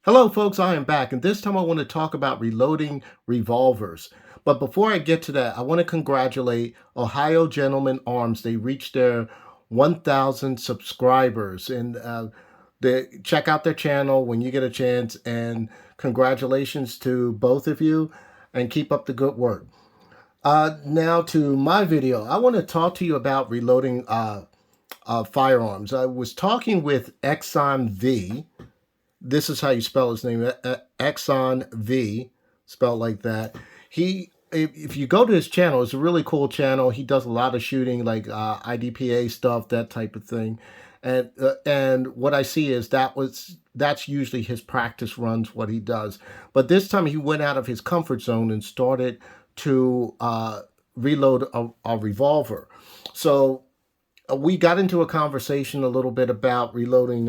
Hello, folks. I am back, and this time I want to talk about reloading revolvers. But before I get to that, I want to congratulate Ohio Gentleman Arms. They reached their 1,000 subscribers, and check out their channel when you get a chance. And congratulations to both of you, and keep up the good work. Now to my video. I want to talk to you about reloading firearms. I was talking with ExxonV. This is how you spell his name, ExxonV, spelled like that. If you go to his channel, it's a really cool channel. He does a lot of shooting, like IDPA stuff, that type of thing. And what I see is that's usually his practice runs, what he does. But this time he went out of his comfort zone and started to reload a revolver. So we got into a conversation a little bit about reloading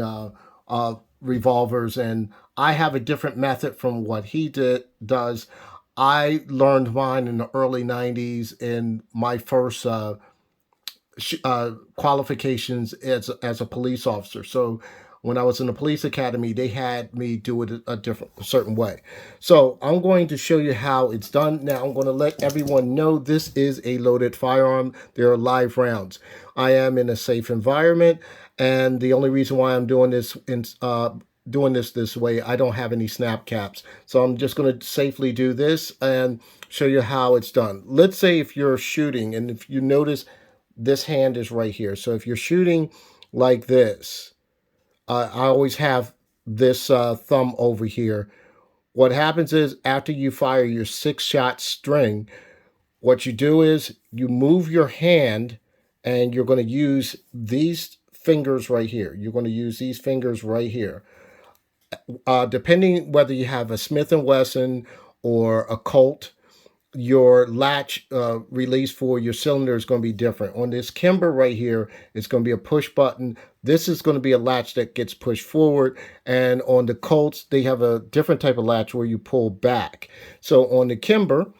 revolvers, and I have a different method from what he does. I learned mine in the early 90s in my first qualifications as a police officer. So when I was in the police academy, they had me do it a certain way. So I'm going to show you how it's done. Now I'm going to let everyone know this is a loaded firearm. There are live rounds. I am in a safe environment, and the only reason why I'm doing this this way, I don't have any snap caps. So I'm just going to safely do this and show you how it's done. Let's say if you're shooting, and if you notice, this hand is right here. So if you're shooting like this, I always have this thumb over here. What happens is after you fire your 6-shot string, what you do is you move your hand, and you're going to use these fingers right here. You're going to use these fingers right here. Depending whether you have a Smith & Wesson or a Colt, your latch release for your cylinder is going to be different. On this Kimber right here, it's going to be a push button. This is going to be a latch that gets pushed forward. And on the Colts, they have a different type of latch where you pull back. So on the Kimber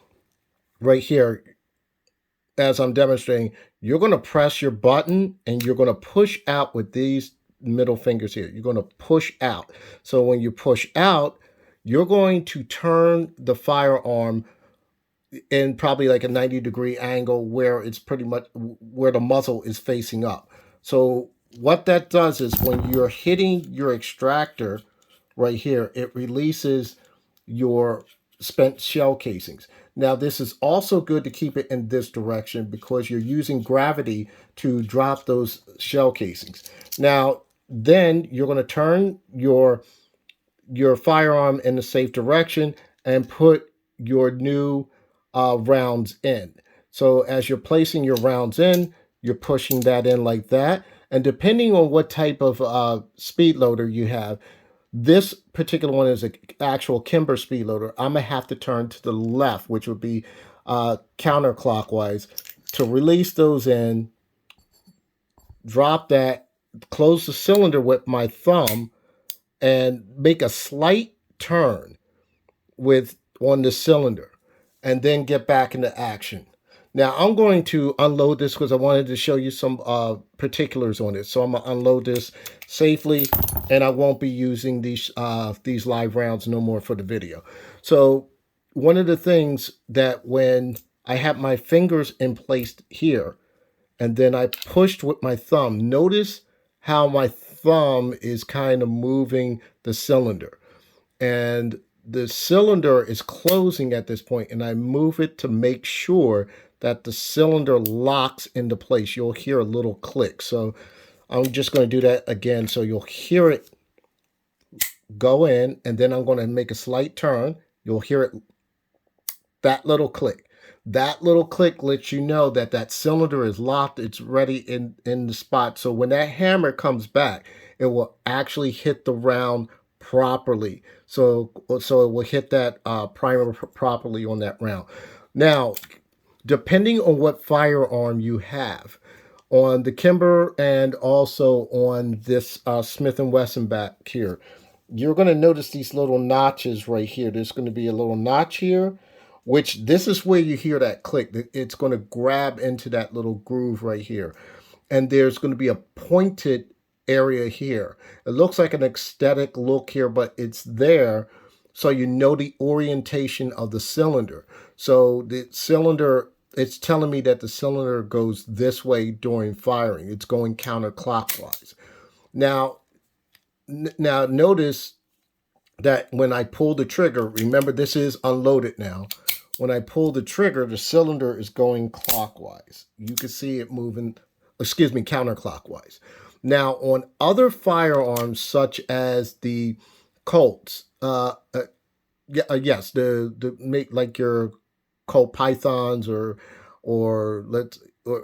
right here, as I'm demonstrating, you're going to press your button and you're going to push out with these middle fingers here. You're going to push out. So when you push out, you're going to turn the firearm in probably like a 90-degree angle where it's pretty much where the muzzle is facing up. So what that does is when you're hitting your extractor right here, it releases your spent shell casings. Now, this is also good to keep it in this direction because you're using gravity to drop those shell casings. Now, then you're going to turn your firearm in the safe direction and put your new rounds in. So as you're placing your rounds in, you're pushing that in like that. And depending on what type of speed loader you have, this particular one is an actual Kimber speed loader. I'm going to have to turn to the left, which would be counterclockwise, to release those in, drop that, close the cylinder with my thumb, and make a slight turn on the cylinder, and then get back into action. Now I'm going to unload this because I wanted to show you some particulars on it. So I'm going to unload this safely, and I won't be using these live rounds no more for the video. So one of the things that when I have my fingers in place here, and then I pushed with my thumb, notice how my thumb is kind of moving the cylinder. And the cylinder is closing at this point, and I move it to make sure that the cylinder locks into place. You'll hear a little click. So I'm just going to do that again so you'll hear it go in, and then I'm going to make a slight turn. You'll hear it, that little click. That little click lets you know that that cylinder is locked. It's ready in the spot. So when that hammer comes back, it will actually hit the round properly. So it will hit that primer properly on that round. Now, depending on what firearm you have, on the Kimber and also on this Smith & Wesson back here, you're going to notice these little notches right here. There's going to be a little notch here, which this is where you hear that click. It's going to grab into that little groove right here. And there's going to be a pointed area here. It looks like an aesthetic look here, but it's there so you know the orientation of the cylinder. So the cylinder, it's telling me that the cylinder goes this way during firing. It's going counterclockwise. Now notice that when I pull the trigger, remember this is unloaded now. When I pull the trigger, the cylinder is going clockwise. You can see it moving, counterclockwise. Now, on other firearms, such as the Colts, yes, the make like your Colt Pythons or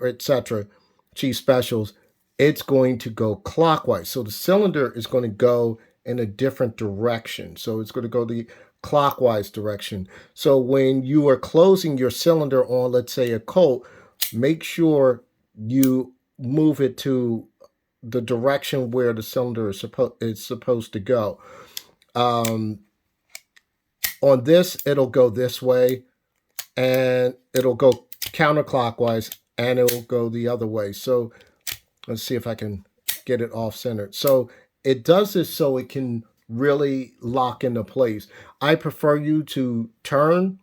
etc. Chief Specials, it's going to go clockwise. So the cylinder is going to go in a different direction. So it's going to go the clockwise direction. So when you are closing your cylinder on, let's say, a Colt, make sure you move it to the direction where the cylinder is supposed to go. On this, it'll go this way, and it'll go counterclockwise, and it'll go the other way. So let's see if I can get it off-centered. So it does this so it can really lock into place. I prefer you to turn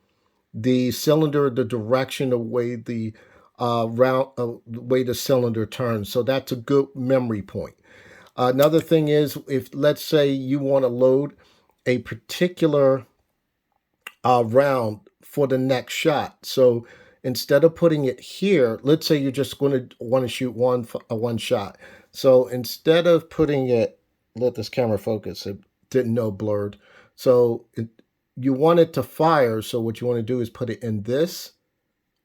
the cylinder the direction the way the way the cylinder turns. So that's a good memory point. Another thing is, if let's say you want to load a particular round for the next shot. So instead of putting it here, let's say you're just going to want to shoot one shot. So instead of putting it, let this camera focus. It didn't know blurred. So you want it to fire. So what you want to do is put it in this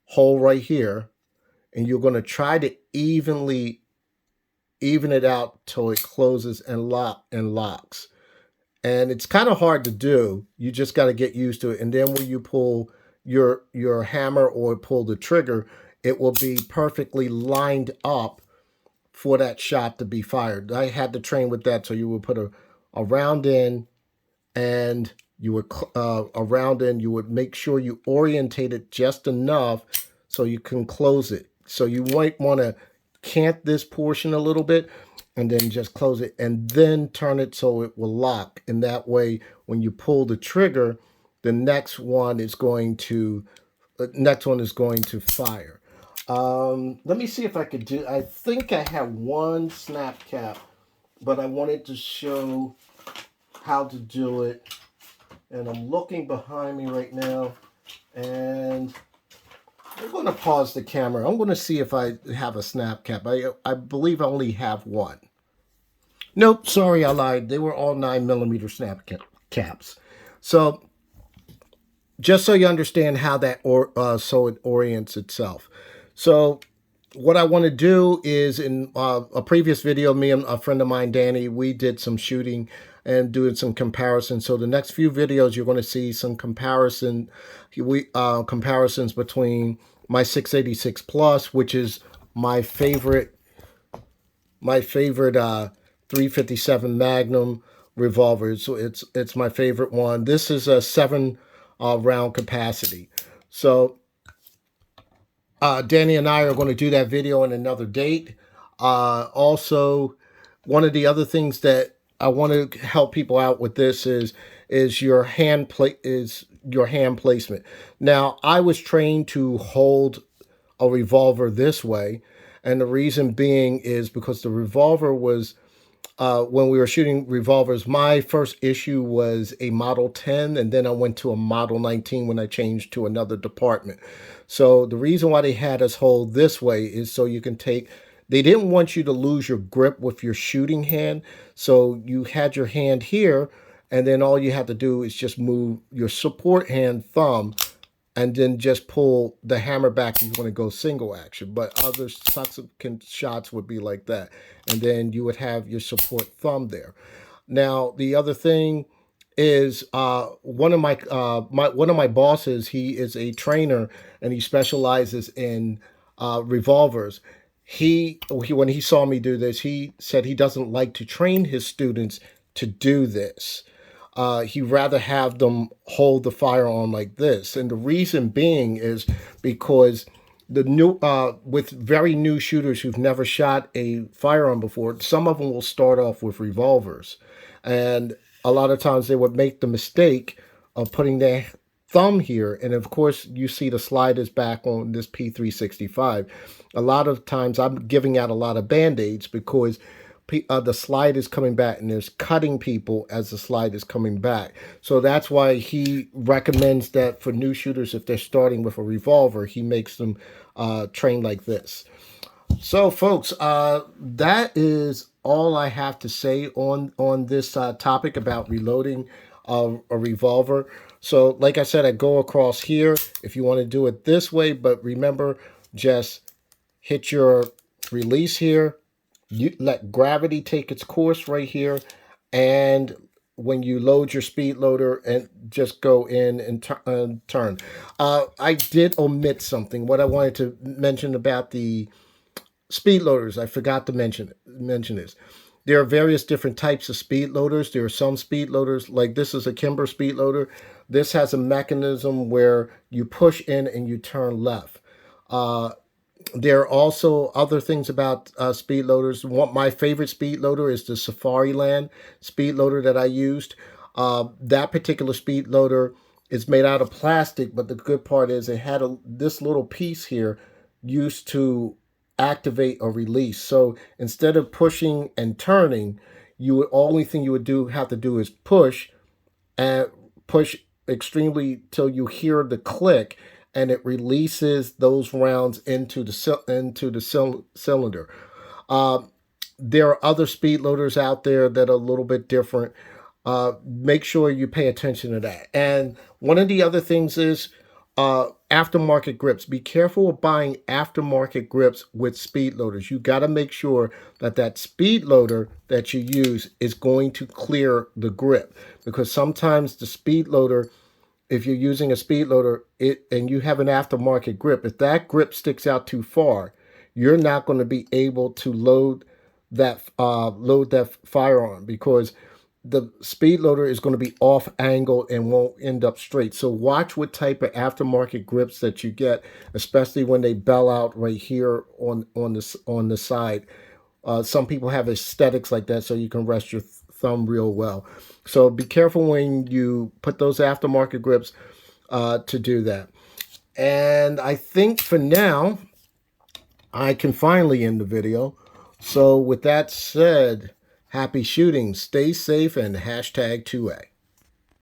hole right here, and you're going to try to even it out till it closes and locks. And it's kind of hard to do. You just got to get used to it. And then when you pull your hammer or pull the trigger, it will be perfectly lined up for that shot to be fired. I had to train with that. So you would put a round in, and you would you would make sure you orientate it just enough so you can close it. So you might want to cant this portion a little bit, and then just close it, and then turn it so it will lock. And that way, when you pull the trigger, the next one is going to fire. Let me see if I could do. I think I have one snap cap, but I wanted to show how to do it. And I'm looking behind me right now, and I'm going to pause the camera. I'm going to see if I have a snap cap. I believe I only have one. Nope, sorry, I lied. They were all 9mm snap caps. So just so you understand how that so it orients itself. So what I want to do is, in a previous video, me and a friend of mine, Danny, we did some shooting and doing some comparisons. So the next few videos, you're going to see some comparisons between my 686 Plus, which is my favorite 357 Magnum revolver. So it's my favorite one. This is a 7 round capacity. So Danny and I are going to do that video in another date. Also, one of the other things that I want to help people out with this is your hand placement. Now, I was trained to hold a revolver this way, and the reason being is because the revolver was, when we were shooting revolvers, my first issue was a Model 10, and then I went to a Model 19 when I changed to another department. So the reason why they had us hold this way is so you can they didn't want you to lose your grip with your shooting hand. So you had your hand here, and then all you had to do is just move your support hand thumb, and then just pull the hammer back if you want to go single action. But other subsequent shots would be like that. And then you would have your support thumb there. Now, the other thing is, one of my bosses, he is a trainer, and he specializes in revolvers. When he saw me do this, he said he doesn't like to train his students to do this. He'd rather have them hold the firearm like this. And the reason being is because the new with very new shooters who've never shot a firearm before, some of them will start off with revolvers, and a lot of times they would make the mistake of putting their thumb here, and of course you see the slide is back on this P365. A lot of times I'm giving out a lot of band-aids because the slide is coming back and there's cutting people as the slide is coming back. So that's why he recommends that for new shooters, if they're starting with a revolver, he makes them train like this. So folks, that is all I have to say on this topic about reloading a revolver. So like I said, I go across here if you want to do it this way, but remember, just hit your release here. You let gravity take its course right here, and when you load your speed loader, and just go in and turn. I did omit something. What I wanted to mention about the speed loaders, I forgot to mention this. There are various different types of speed loaders. There are some speed loaders, like this is a Kimber speed loader. This has a mechanism where you push in and you turn left. There are also other things about speed loaders. My favorite speed loader is the Safariland speed loader that I used. That particular speed loader is made out of plastic, but the good part is it had this little piece here used to activate or release. So instead of pushing and turning, only thing you would have to do is push and push extremely till you hear the click, and it releases those rounds into the cylinder. There are other speed loaders out there that are a little bit different. Make sure you pay attention to that. And one of the other things is aftermarket grips. Be careful of buying aftermarket grips with speed loaders. You got to make sure that speed loader that you use is going to clear the grip, because sometimes the speed loader, if you're using a speed loader and you have an aftermarket grip, if that grip sticks out too far, you're not going to be able to load that firearm, because the speed loader is going to be off angle and won't end up straight. So watch what type of aftermarket grips that you get, especially when they bell out right here on the side. Some people have aesthetics like that, so you can rest your thumb real well. So be careful when you put those aftermarket grips to do that. And I think for now, I can finally end the video. So with that said, happy shooting, stay safe, and hashtag 2A.